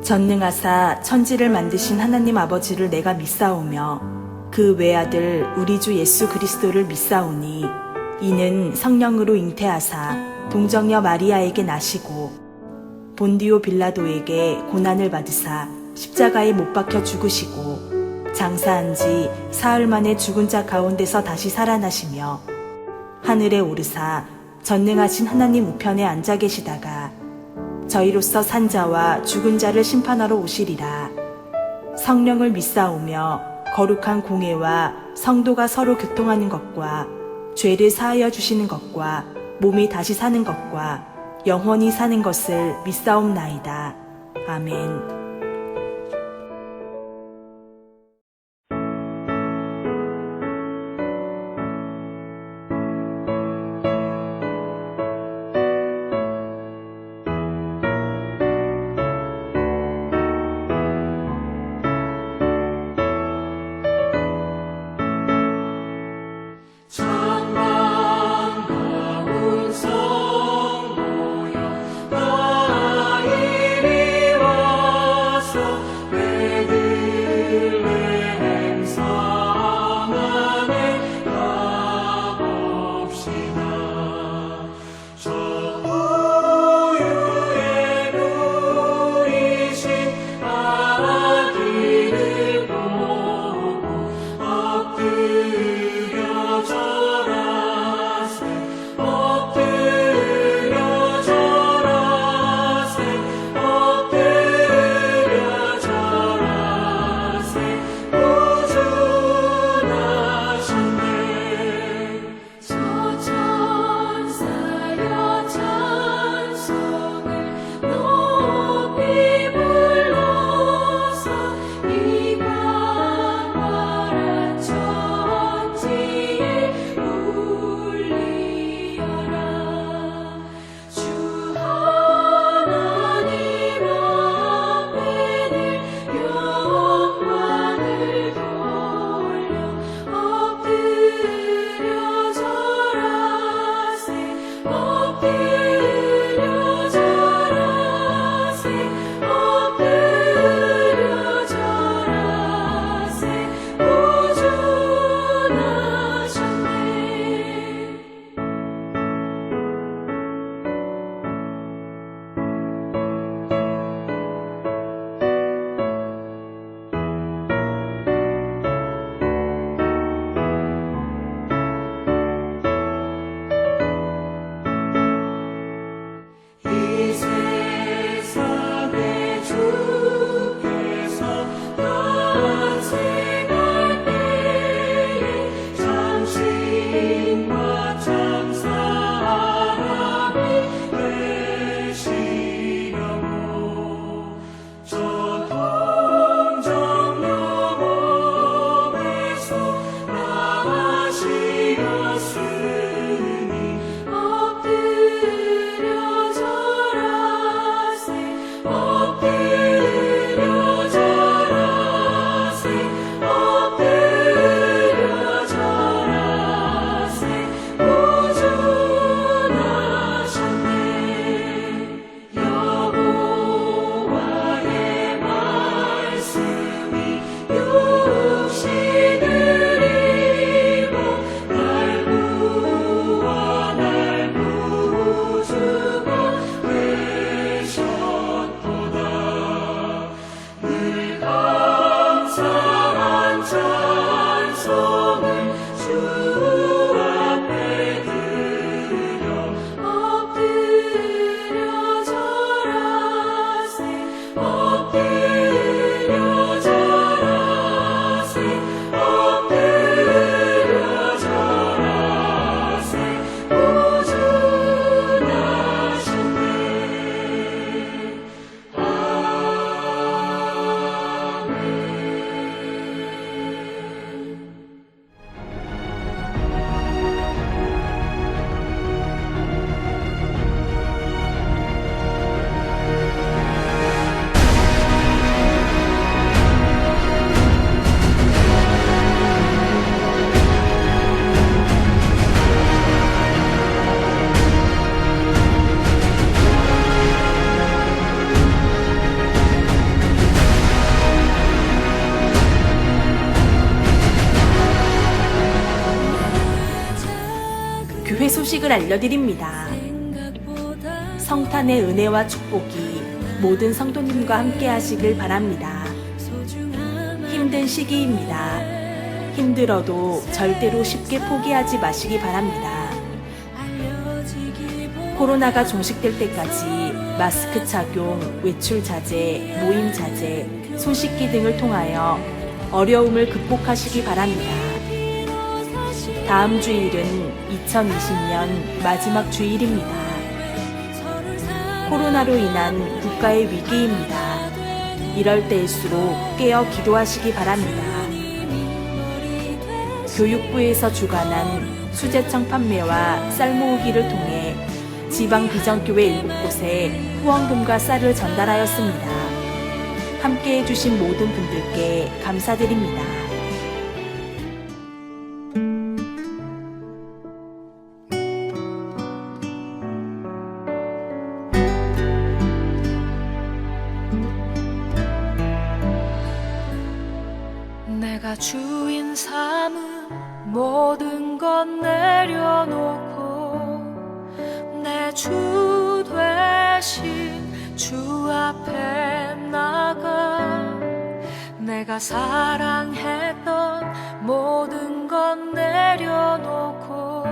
전능하사 천지를 만드신 하나님 아버지를 내가 믿사오며 그 외아들 우리 주 예수 그리스도를 믿사오니 이는 성령으로 잉태하사 동정녀 마리아에게 나시고 본디오 빌라도에게 고난을 받으사 십자가에 못 박혀 죽으시고 장사한 지 사흘 만에 죽은 자 가운데서 다시 살아나시며 하늘에 오르사 전능하신 하나님 우편에 앉아 계시다가 저희로서 산 자와 죽은 자를 심판하러 오시리라. 성령을 믿사오며 거룩한 공회와 성도가 서로 교통하는 것과 죄를 사하여 주시는 것과 몸이 다시 사는 것과 영원히 사는 것을 믿사옵나이다. 아멘. 찬양하온 성도여 다 이리 와 소식을 알려드립니다. 성탄의 은혜와 축복이 모든 성도님과 함께 하시길 바랍니다. 힘든 시기입니다. 힘들어도 절대로 쉽게 포기하지 마시기 바랍니다. 코로나가 종식될 때까지 마스크 착용, 외출 자제, 모임 자제, 손 씻기 등을 통하여 어려움을 극복하시기 바랍니다. 다음 주일은 2020년 마지막 주일입니다. 코로나로 인한 국가의 위기입니다. 이럴 때일수록 깨어 기도하시기 바랍니다. 교육부에서 주관한 수제청 판매와 쌀 모으기를 통해 지방 비전교회 7곳에 후원금과 쌀을 전달하였습니다. 함께 해주신 모든 분들께 감사드립니다. 내가 주인 삼은 모든 것 내려놓고 내 주 되신 주 앞에 나가 내가 사랑했던 모든 것 내려놓고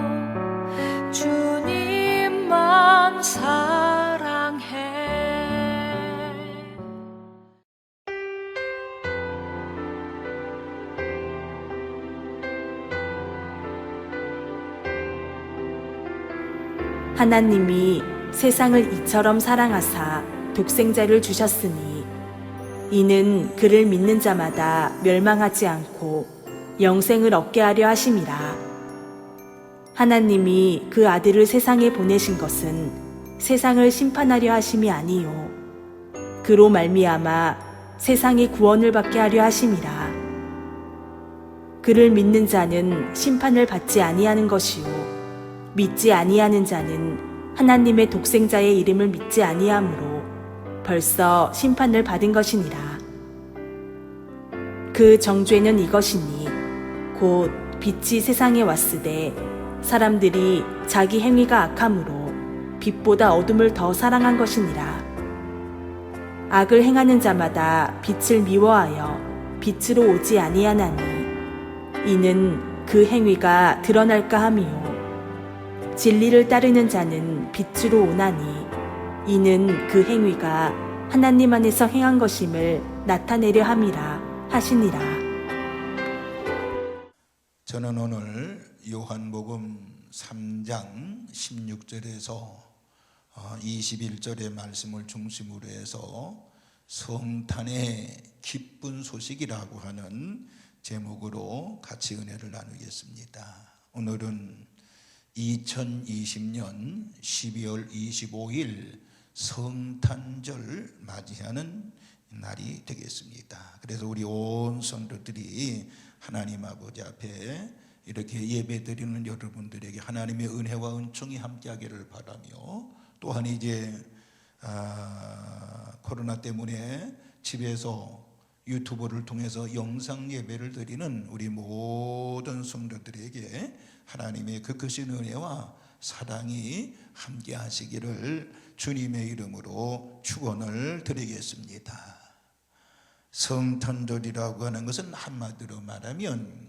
주님만 사랑해. 하나님이 세상을 이처럼 사랑하사 독생자를 주셨으니 이는 그를 믿는 자마다 멸망하지 않고 영생을 얻게 하려 하심이라. 하나님이 그 아들을 세상에 보내신 것은 세상을 심판하려 하심이 아니요 그로 말미암아 세상의 구원을 받게 하려 하심이라. 그를 믿는 자는 심판을 받지 아니하는 것이요 믿지 아니하는 자는 하나님의 독생자의 이름을 믿지 아니하므로 벌써 심판을 받은 것이니라. 그 정죄는 이것이니 곧 빛이 세상에 왔으되 사람들이 자기 행위가 악함으로 빛보다 어둠을 더 사랑한 것이니라. 악을 행하는 자마다 빛을 미워하여 빛으로 오지 아니하나니 이는 그 행위가 드러날까 함이요 진리를 따르는 자는 빛으로 오나니 이는 그 행위가 하나님 안에서 행한 것임을 나타내려 함이라 하시니라. 저는 오늘 요한복음 3장 16절에서 21절의 말씀을 중심으로 해서 성탄의 기쁜 소식이라고 하는 제목으로 같이 은혜를 나누겠습니다. 오늘은 2020년 12월 25일 성탄절 맞이하는 날이 되겠습니다. 그래서 우리 온 성도들이 하나님 아버지 앞에 이렇게 예배드리는 여러분들에게 하나님의 은혜와 은총이 함께하기를 바라며 또한 이제 코로나 때문에 집에서 유튜브를 통해서 영상 예배를 드리는 우리 모든 성도들에게 하나님의 그 크신 은혜와 사랑이 함께 하시기를 주님의 이름으로 축원을 드리겠습니다. 성탄절이라고 하는 것은 한마디로 말하면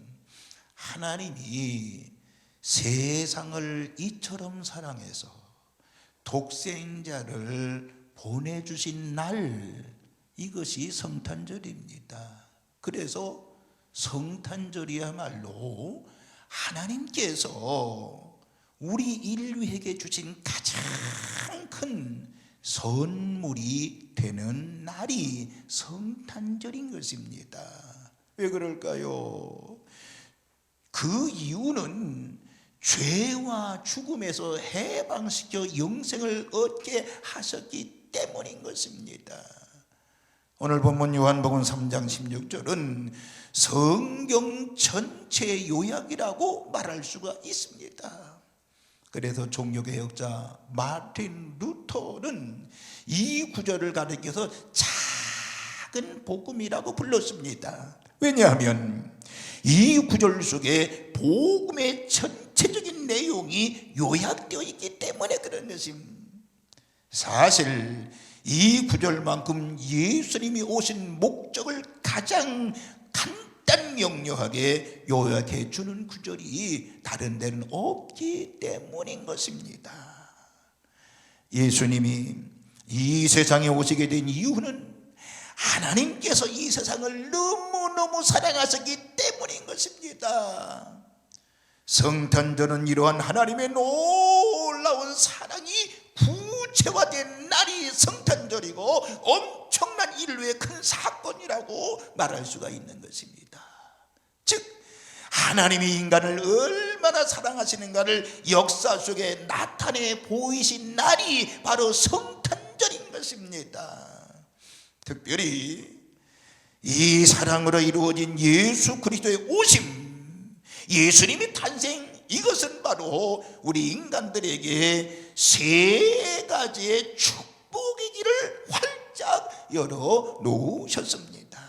하나님이 세상을 이처럼 사랑해서 독생자를 보내주신 날, 이것이 성탄절입니다. 그래서 성탄절이야말로 하나님께서 우리 인류에게 주신 가장 큰 선물이 되는 날이 성탄절인 것입니다. 왜 그럴까요? 그 이유는 죄와 죽음에서 해방시켜 영생을 얻게 하셨기 때문인 것입니다. 오늘 본문 요한복음 3장 16절은 성경 전체 요약이라고 말할 수가 있습니다. 그래서 종교개혁자 마틴 루터는 이 구절을 가리켜서 작은 복음이라고 불렀습니다. 왜냐하면 이 구절 속에 복음의 전체적인 내용이 요약되어 있기 때문에 그런 것입니다. 사실 이 구절만큼 예수님이 오신 목적을 가장 간단 명료하게 요약해 주는 구절이 다른 데는 없기 때문인 것입니다. 예수님이 이 세상에 오시게 된 이유는 하나님께서 이 세상을 너무너무 사랑하셨기 때문인 것입니다. 성탄절은 이러한 하나님의 놀라운 사랑이 구체화된 날이 성탄절이고 엄청난 인류의 큰 사건이라고 말할 수가 있는 것입니다. 즉 하나님이 인간을 얼마나 사랑하시는가를 역사 속에 나타내 보이신 날이 바로 성탄절인 것입니다. 특별히 이 사랑으로 이루어진 예수 그리스도의 오심, 예수님의 탄생, 이것은 바로 우리 인간들에게 세 가지의 축복의 길을 활짝 열어 놓으셨습니다.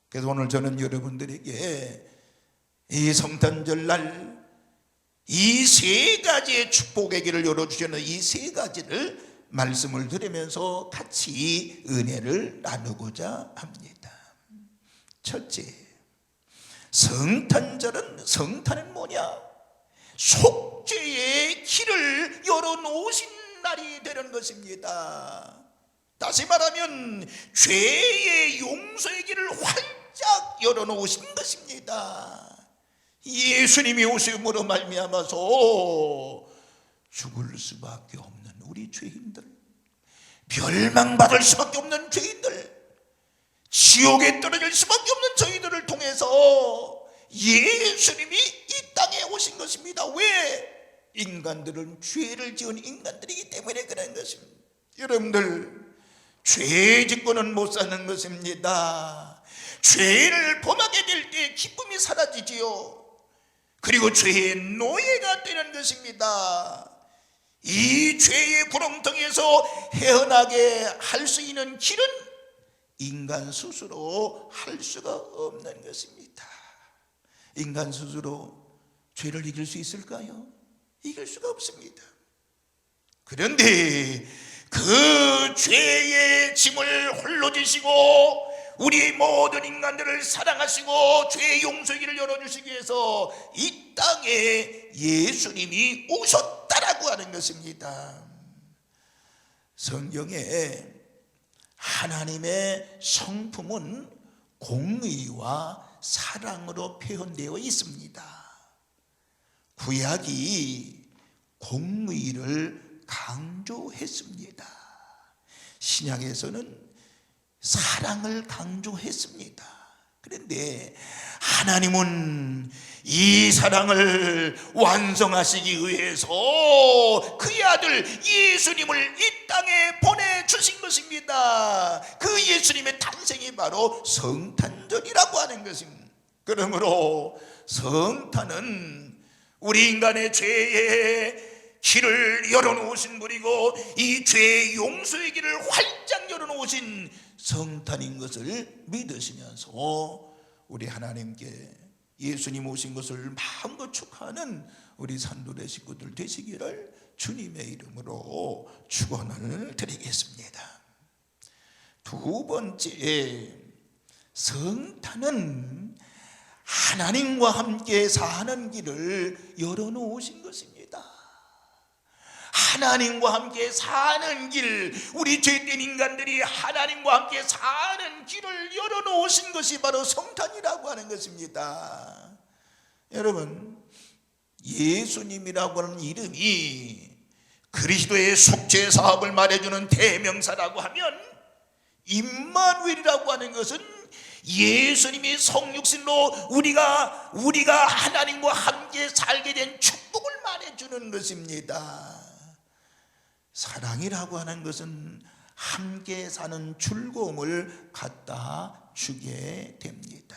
그래서 오늘 저는 여러분들에게 이 성탄절 날 이 세 가지의 축복의 길을 열어주시는 이 세 가지를 말씀을 들으면서 같이 은혜를 나누고자 합니다. 첫째, 성탄은 뭐냐? 속죄의 길을 열어놓으신 날이 되는 것입니다. 다시 말하면 죄의 용서의 길을 활짝 열어놓으신 것입니다. 예수님이 오심으로 말미암아서 죽을 수밖에 없는 우리 죄인들, 멸망받을 수밖에 없는 죄인들, 지옥에 떨어질 수밖에 없는 저희들을 통해서 예수님이 이 땅에 오신 것입니다. 왜? 인간들은 죄를 지은 인간들이기 때문에 그런 것입니다. 여러분들, 죄 짓고는 못 사는 것입니다. 죄를 범하게 될 때 기쁨이 사라지지요. 그리고 죄의 노예가 되는 것입니다. 이 죄의 구렁텅이에서 헤어나게 할 수 있는 길은 인간 스스로 할 수가 없는 것입니다. 인간 스스로 죄를 이길 수 있을까요? 이길 수가 없습니다. 그런데 그 죄의 짐을 홀로 지시고 우리 모든 인간들을 사랑하시고 죄의 용서기를 열어주시기 위해서 이 땅에 예수님이 오셨다라고 하는 것입니다. 성경에 하나님의 성품은 공의와 사랑으로 표현되어 있습니다. 구약이 공의를 강조했습니다. 신약에서는 사랑을 강조했습니다. 그런데 하나님은 이 사랑을 완성하시기 위해서 그의 아들 예수님을 이 땅에 보내주신 것입니다. 그 예수님의 탄생이 바로 성탄절이라고 하는 것입니다. 그러므로 성탄은 우리 인간의 죄의 길을 열어놓으신 분이고 이 죄의 용서의 길을 활짝 열어놓으신 성탄인 것을 믿으시면서 우리 하나님께 예수님 오신 것을 마음껏 축하하는 우리 산돌의 식구들 되시기를 주님의 이름으로 축원을 드리겠습니다. 두 번째, 성탄은 하나님과 함께 사는 길을 열어놓으신 것입니다. 하나님과 함께 사는 길, 우리 죄된 인간들이 하나님과 함께 사는 길을 열어놓으신 것이 바로 성탄이라고 하는 것입니다. 여러분, 예수님이라고 하는 이름이 그리스도의 속죄 사업을 말해주는 대명사라고 하면 임마누엘이라고 하는 것은 예수님이 성육신으로 우리가 하나님과 함께 살게 된 축복을 말해주는 것입니다. 사랑이라고 하는 것은 함께 사는 즐거움을 갖다 주게 됩니다.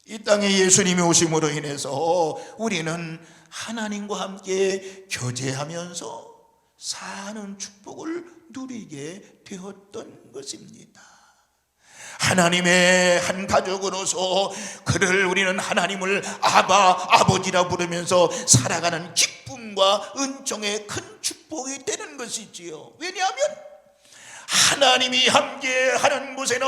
이 땅에 예수님이 오심으로 인해서 우리는 하나님과 함께 교제하면서 사는 축복을 누리게 되었던 것입니다. 하나님의 한 가족으로서 그를 우리는 하나님을 아버지라 부르면서 살아가는 기쁨과 은총의 큰 축복이 되는 것이지요. 왜냐하면 하나님이 함께하는 곳에는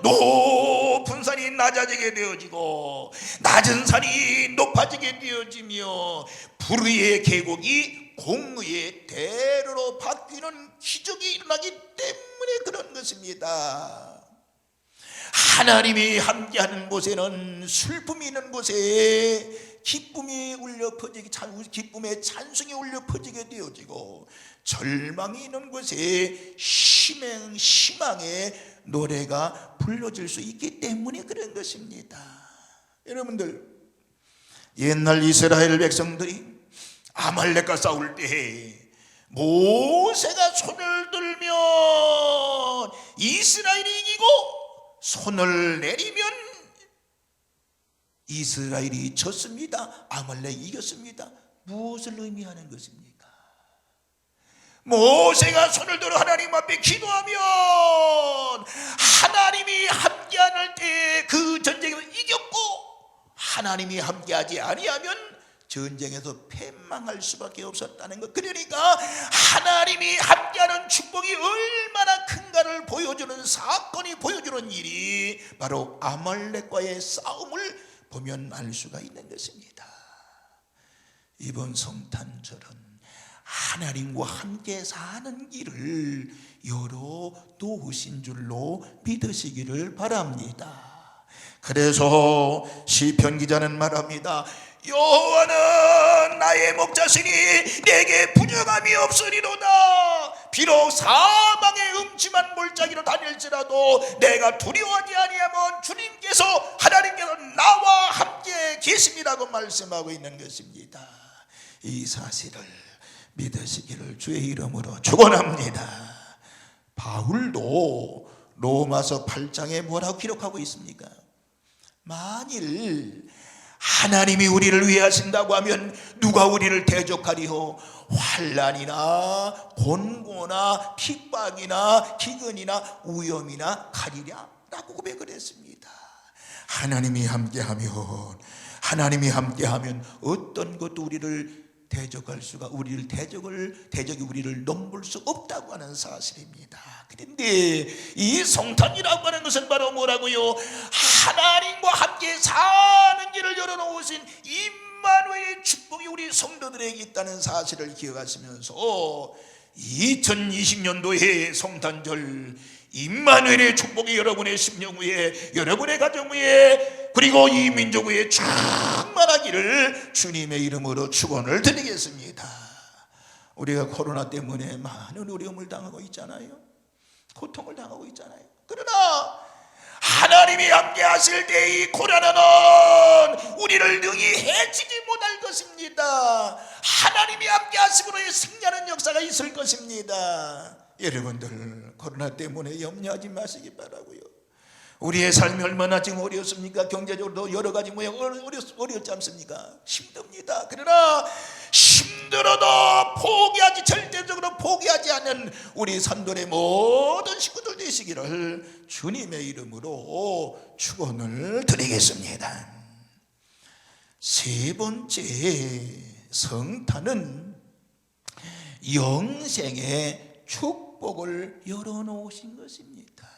높은 산이 낮아지게 되어지고 낮은 산이 높아지게 되어지며 불의의 계곡이 공의의 대로로 바뀌는 기적이 일어나기 때문에 그런 것입니다. 하나님이 함께하는 곳에는 슬픔이 있는 곳에 기쁨이 울려 퍼지게, 기쁨의 찬송이 울려 퍼지게 되어지고, 절망이 있는 곳에 희망의 노래가 불러질 수 있기 때문에 그런 것입니다. 여러분들, 옛날 이스라엘 백성들이 아말렉과 싸울 때 모세가 손을 들면 이스라엘이 이기고 손을 내리면 이스라엘이 졌습니다. 아말렉이 이겼습니다. 무엇을 의미하는 것입니까? 모세가 손을 들어 하나님 앞에 기도하면 하나님이 함께할 때 그 전쟁에서 이겼고, 하나님이 함께하지 아니하면 전쟁에서 패망할 수밖에 없었다는 것. 그러니까 하나님이 함께하는 축복이 얼마나 큰가를 보여주는 사건이, 보여주는 일이 바로 아말렉과의 싸움을 보면 알 수가 있는 것입니다. 이번 성탄절은 하나님과 함께 사는 길을 열어 놓으신 줄로 믿으시기를 바랍니다. 그래서 시편 기자는 말합니다. 여호와는 나의 목자시니 내게 부정함이 없으리로다. 비록 사망의 음침한 골짜기로 다닐지라도 내가 두려워하지 아니하면 주님께서, 하나님께서 나와 함께 계심이라고 말씀하고 있는 것입니다. 이 사실을 믿으시기를 주의 이름으로 축원합니다. 바울도 로마서 8장에 뭐라고 기록하고 있습니까? 만일 하나님이 우리를 위해 하신다고 하면 누가 우리를 대적하리요? 환난이나 곤고나 핍박이나 기근이나 위험이나 가리랴 라고 고백을 했습니다. 하나님이 함께하면 어떤 것도 우리를 대적할 수가, 대적이 우리를 넘볼 수 없다고 하는 사실입니다. 그런데 이 성탄이라고 하는 것은 바로 뭐라고요? 하나님과 함께 사는 길을 열어놓으신 임마누엘의 축복이 우리 성도들에게 있다는 사실을 기억하시면서 2020년도의 성탄절, 임마누엘의 축복이 여러분의 심령 위에, 여러분의 가정 위에, 그리고 이 민족 위에 충만하기를 주님의 이름으로 축원을 드리겠습니다. 우리가 코로나 때문에 많은 어려움을 당하고 있잖아요. 고통을 당하고 있잖아요. 그러나 하나님이 함께 하실 때 이 코로나는 우리를 능히 해치지 못할 것입니다. 하나님이 함께 하심으로의 승리하는 역사가 있을 것입니다. 여러분들, 코로나 때문에 염려하지 마시기 바라고요. 우리의 삶이 얼마나 지금 어렵습니까? 경제적으로도 여러 가지 모양 어렵지 않습니까? 힘듭니다. 그러나 힘들어도 절대적으로 포기하지 않는 우리 산돌의 모든 식구들 되시기를 주님의 이름으로 축원을 드리겠습니다. 세 번째, 성탄은 영생의 축복을 열어놓으신 것입니다.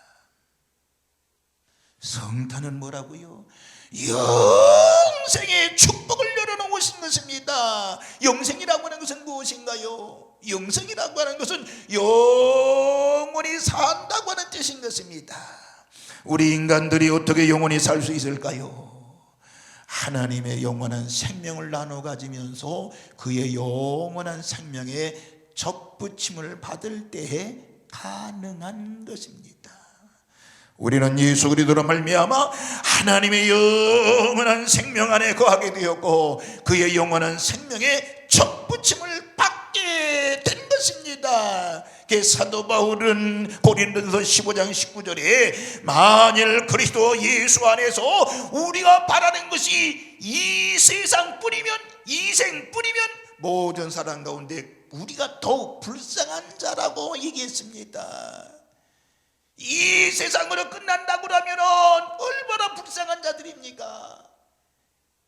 성탄은 뭐라고요? 영생의 축복을 열어놓으신 것입니다. 영생이라고 하는 것은 무엇인가요? 영생이라고 하는 것은 영원히 산다고 하는 뜻인 것입니다. 우리 인간들이 어떻게 영원히 살 수 있을까요? 하나님의 영원한 생명을 나눠 가지면서 그의 영원한 생명에 접붙임을 받을 때에 가능한 것입니다. 우리는 예수 그리스도로 말미암아 하나님의 영원한 생명 안에 거하게 되었고 그의 영원한 생명에 접붙임을 받게 된 것입니다. 사도 바울은 고린도서 15장 19절에 만일 그리스도 예수 안에서 우리가 바라는 것이 이 세상 뿐이면, 이 생 뿐이면 모든 사람 가운데 우리가 더욱 불쌍한 자라고 얘기했습니다. 이 세상으로 끝난다고 하면 얼마나 불쌍한 자들입니까?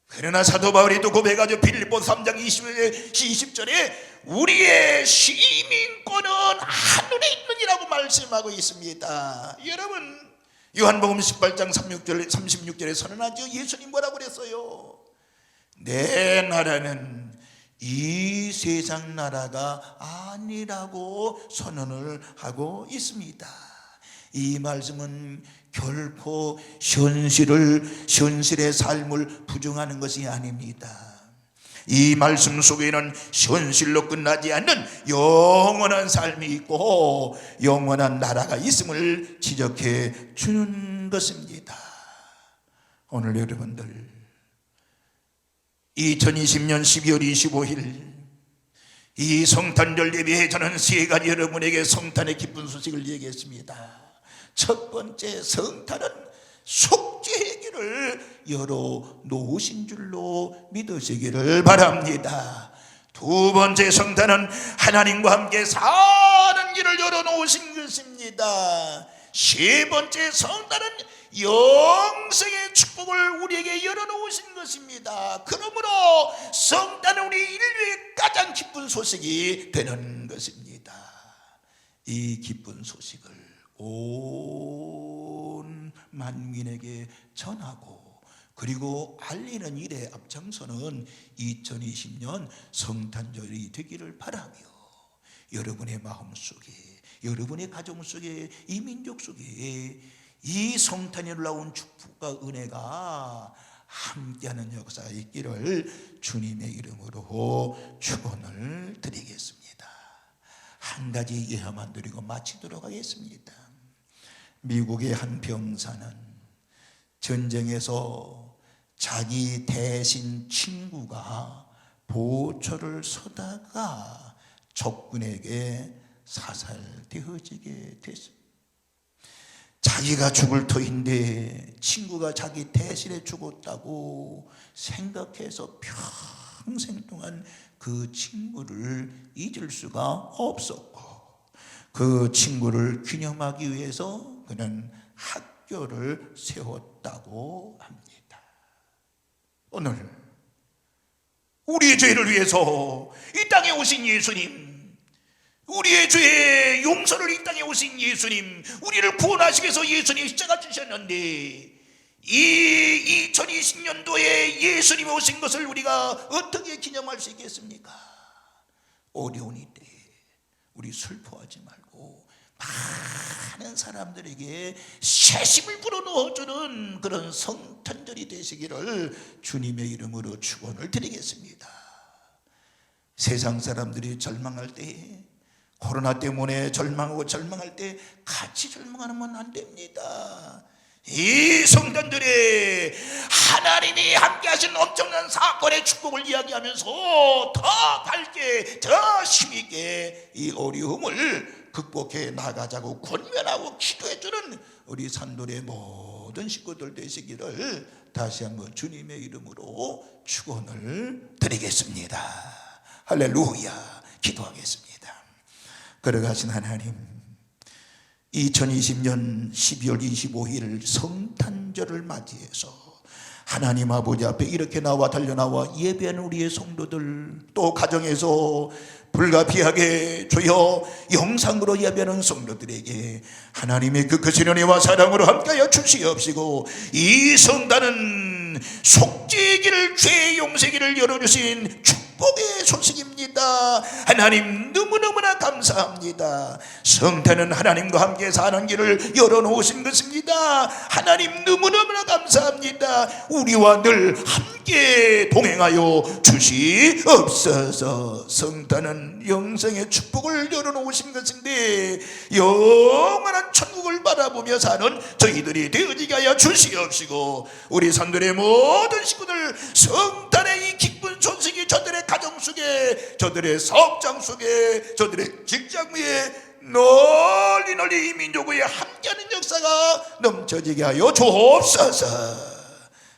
그러나 사도 바울이 또 고백하죠. 빌립보 3장 20절에 우리의 시민권은 하늘에 있느니라고 말씀하고 있습니다. 여러분, 요한복음 18장 36절에 선언하죠. 예수님 뭐라고 그랬어요? 내 나라는 이 세상 나라가 아니라고 선언을 하고 있습니다. 이 말씀은 결코 현실의 삶을 부정하는 것이 아닙니다. 이 말씀 속에는 현실로 끝나지 않는 영원한 삶이 있고 영원한 나라가 있음을 지적해 주는 것입니다. 오늘 여러분들 2020년 12월 25일 이 성탄절 예배에 저는 세 가지 여러분에게 성탄의 기쁜 소식을 얘기했습니다. 첫 번째, 성탄은 속죄의 길을 열어놓으신 줄로 믿으시기를 바랍니다. 두 번째, 성탄은 하나님과 함께 사는 길을 열어놓으신 것입니다. 세 번째, 성탄은 영생의 축복을 우리에게 열어놓으신 것입니다. 그러므로 성탄은 우리 인류의 가장 기쁜 소식이 되는 것입니다. 이 기쁜 소식을 온 만민에게 전하고 그리고 알리는 일에 앞장서는 2020년 성탄절이 되기를 바라며 여러분의 마음속에, 여러분의 가정 속에, 이 민족 속에 이 성탄이 올라온 축복과 은혜가 함께하는 역사가 있기를 주님의 이름으로 축원을 드리겠습니다. 한 가지 예화만 드리고 마치도록 하겠습니다. 미국의 한 병사는 전쟁에서 자기 대신 친구가 보초를 서다가 적군에게 사살되어지게 됐습니다. 자기가 죽을 터인데 친구가 자기 대신에 죽었다고 생각해서 평생 동안 그 친구를 잊을 수가 없었고 그 친구를 기념하기 위해서 그는 학교를 세웠다고 합니다. 오늘 우리의 죄를 위해서 이 땅에 오신 예수님, 우리의 죄의 용서를 이 땅에 오신 예수님, 우리를 구원하시기 위해서 예수님이 십자가 지셨는데 이 2020년도에 예수님이 오신 것을 우리가 어떻게 기념할 수 있겠습니까? 어려운 이때 우리 슬퍼하지 말고 많은 사람들에게 세심을 불어넣어주는 그런 성탄절이 되시기를 주님의 이름으로 축원을 드리겠습니다. 세상 사람들이 절망할 때, 코로나 때문에 절망할 때 같이 절망하면 안 됩니다. 이 성탄절에 하나님이 함께 하신 엄청난 사건의 축복을 이야기하면서 더 밝게, 더 힘있게 이 어려움을 극복해 나가자고 권면하고 기도해주는 우리 산돌의 모든 식구들 되시기를 다시 한번 주님의 이름으로 축원을 드리겠습니다. 할렐루야. 기도하겠습니다. 걸어가신 하나님, 2020년 12월 25일 성탄절을 맞이해서 하나님 아버지 앞에 이렇게 달려나와 예배하는 우리의 성도들, 또 가정에서 불가피하게 주여 영상으로 예배하는 성도들에게 하나님의 그 크신 은혜와 사랑으로 함께하여 주시옵시고, 이 성탄은 속죄의 길을, 죄의 용서의 길을 열어주신 축복의 소식입니다. 하나님 너무너무나 감사합니다. 성탄은 하나님과 함께 사는 길을 열어놓으신 것입니다. 하나님 너무너무나 감사합니다. 우리와 늘 함께 동행하여 주시옵소서. 성탄은 영생의 축복을 열어놓으신 것인데 영원한 천국을 바라보며 사는 저희들이 되어지게 하여 주시옵시고, 우리 산들의 모든 식구들 성탄의 이 기쁜 소식이 저들의 가정 속에, 저들의 사업장 속에, 저들의 직장 위에 널리 이 민족 위에 함께하는 역사가 넘쳐지게 하여 주옵소서.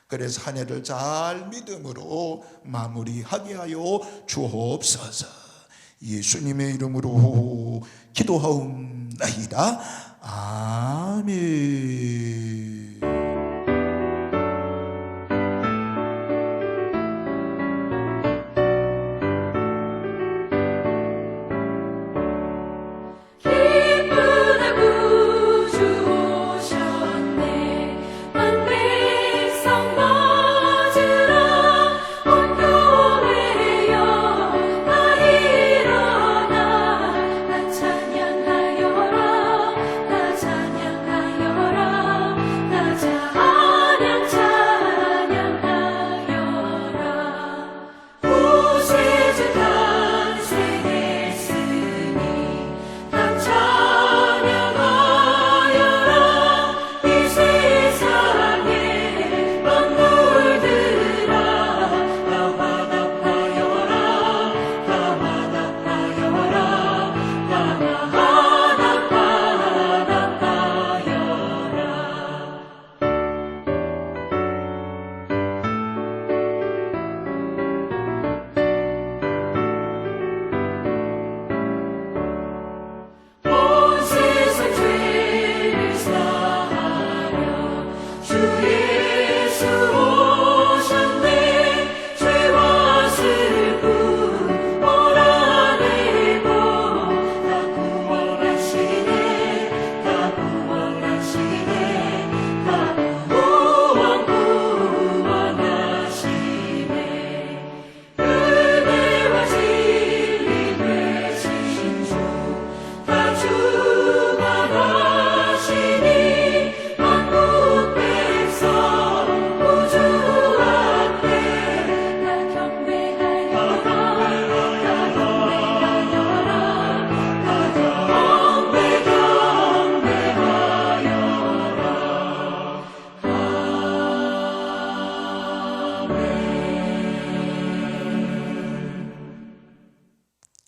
그래서 한 해를 잘 믿음으로 마무리하게 하여 주옵소서. 예수님의 이름으로 기도하옵나이다. 축원하옵나이다. 아멘. 기쁘다 구주 오셨네 만백성 맞으라 온 교회여 다 일어나 나 찬양하여라 나 찬양하여라 나 찬양하여라 구세주 탄생했으니 나 찬양하여라 이 세상의 만물들아 다 화답하여라 다 화답하여라 다 화답하여라 온 세상 죄를 사하려 주 예수 오셨네 죄와 슬픔 몰아내고 다 구원하시네 다 구원하시네 다 구원하시네 은혜와 진리 되신 다 주관하시니 만국 백성 우주 앞에 다 경배하여라 다 경배하여라 다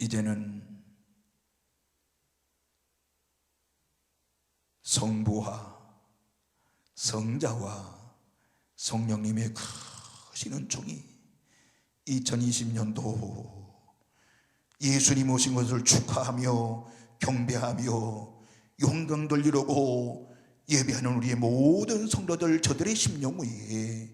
이제는 성부와 성자와 성령님의 크신 은총이 2020년도 예수님 오신 것을 축하하며 경배하며 영광 돌리려고 예배하는 우리의 모든 성도들, 저들의 심령 위에,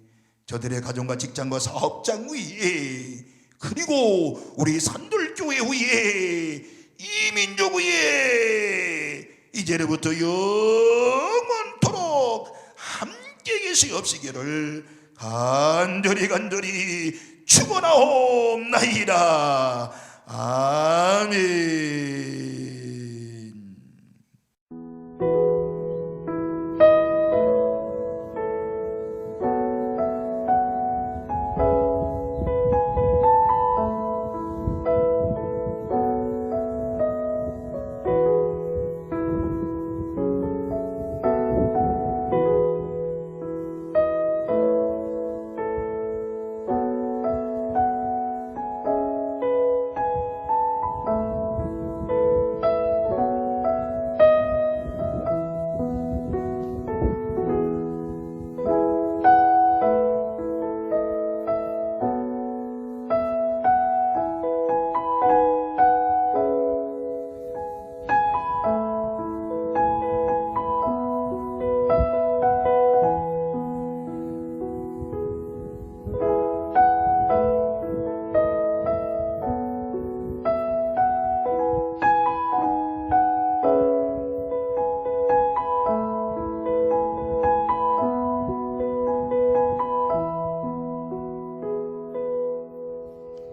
저들의 가정과 직장과 사업장 위에, 그리고 우리 산들교회 위에, 이민족 위에 이제로부터 영원토록 함께 계시옵시기를 간절히 축원하옵나이다. 아멘.